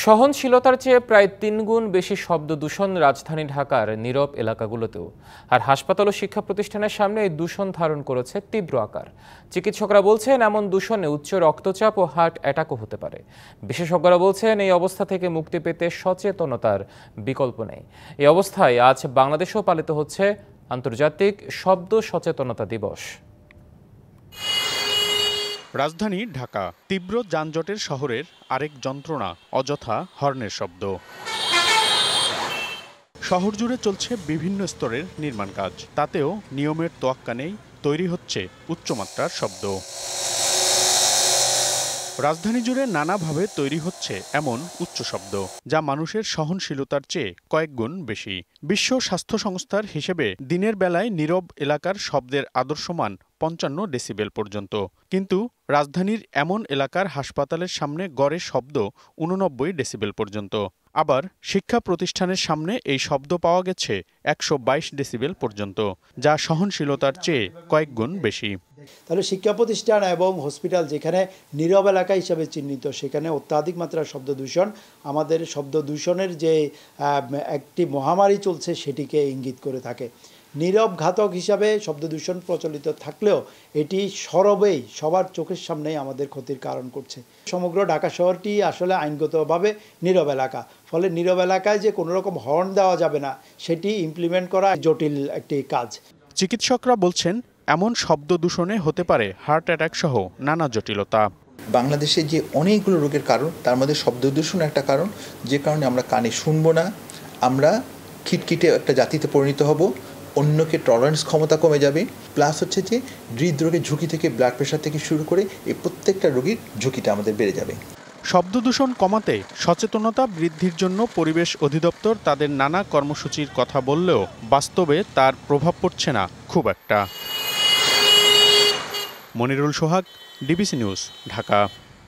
সহনশীলতার চেয়ে প্রায় ৩ গুণ বেশি শব্দ দূষণ রাজধানী ঢাকার নীরব এলাকাগুলোতেও। আর হাসপাতাল ও শিক্ষা প্রতিষ্ঠানের সামনে এই দূষণ ধারণ করেছে তীব্র আকার। চিকিৎসকরা বলছেন এমন দূষণে উচ্চ রক্তচাপ ও হার্ট অ্যাটাকও হতে পারে। বিশেষজ্ঞরা বলছেন এই অবস্থা থেকে মুক্তি পেতে সচেতনতার বিকল্প নেই। এই অবস্থায় আজ বাংলাদেশেও পালিত হচ্ছে আন্তর্জাতিক শব্দ সচেতনতা দিবস। রাজধানী ঢাকা তীব্র যানজটের শহরের আরেক যন্ত্রণা অযথা হর্নের শব্দ। শহর জুড়ে চলছে বিভিন্ন স্তরের নির্মাণ কাজ, তাতেও নিয়মের তোয়াক্কা নেই, তৈরি হচ্ছে উচ্চমাত্রার শব্দ। রাজধানী জুড়ে নানাভাবে তৈরি হচ্ছে এমন উচ্চ শব্দ যা মানুষের সহনশীলতার চেয়ে কয়েক গুণ বেশি। বিশ্ব স্বাস্থ্য সংস্থার হিসেবে দিনের বেলায় নীরব এলাকার শব্দের আদর্শমান ৫৫ ডেসিবেল পর্যন্ত, কিন্তু রাজধানীর এমন এলাকার হাসপাতালের সামনে গড়ে শব্দ ৮৯ ডেসিবেল পর্যন্ত। আবার শিক্ষা প্রতিষ্ঠানের সামনে এই শব্দ পাওয়া গেছে ১২২ ডেসিবেল পর্যন্ত, যা সহনশীলতার চেয়ে কয়েক গুণ বেশি। তাহলে শিক্ষা প্রতিষ্ঠান এবং হসপিটাল যেখানে নীরব এলাকা হিসাবে চিহ্নিত, সেখানে অত্যাধিক মাত্রার শব্দ দূষণ আমাদের শব্দ দূষণের যে একটি মহামারী চলছে সেটিকে ইঙ্গিত করে থাকে। নীরব ঘাতক হিসাবে শব্দ দূষণ প্রচলিত থাকলেও এটি সরবেই সবার চোখের সামনেই আমাদের ক্ষতির কারণ করছে। সমগ্র ঢাকা শহরটি আসলে আইনগতভাবে নীরব এলাকা, ফলে নীরব এলাকায় যে কোনো রকম হর্ন দেওয়া যাবে না সেটি ইমপ্লিমেন্ট করা জটিল একটি কাজ। চিকিৎসকরা বলছেন এমন শব্দ দূষণে হতে পারে হার্ট অ্যাটাক সহ নানা জটিলতা। বাংলাদেশে যে অনেকগুলো রোগের কারণ, তার মধ্যে শব্দ দূষণ একটা কারণ, যে কারণে আমরা কানে শুনবো না, আমরা খিটখিটে একটা জাতিতে পরিণত হব, অন্যকে টলারেন্স ক্ষমতা কমে যাবে, প্লাস হচ্ছে যে হৃদরোগের ঝুঁকি থেকে ব্লাড প্রেশার থেকে শুরু করে এই প্রত্যেকটা রোগীর ঝুঁকিটা আমাদের বেড়ে যাবে। শব্দ দূষণ কমাতে সচেতনতা বৃদ্ধির জন্য পরিবেশ অধিদপ্তর তাদের নানা কর্মসূচির কথা বললেও বাস্তবে তার প্রভাব পড়ছে না খুব একটা। মনিরুল সোহাগ, ডিবিসি নিউজ, ঢাকা।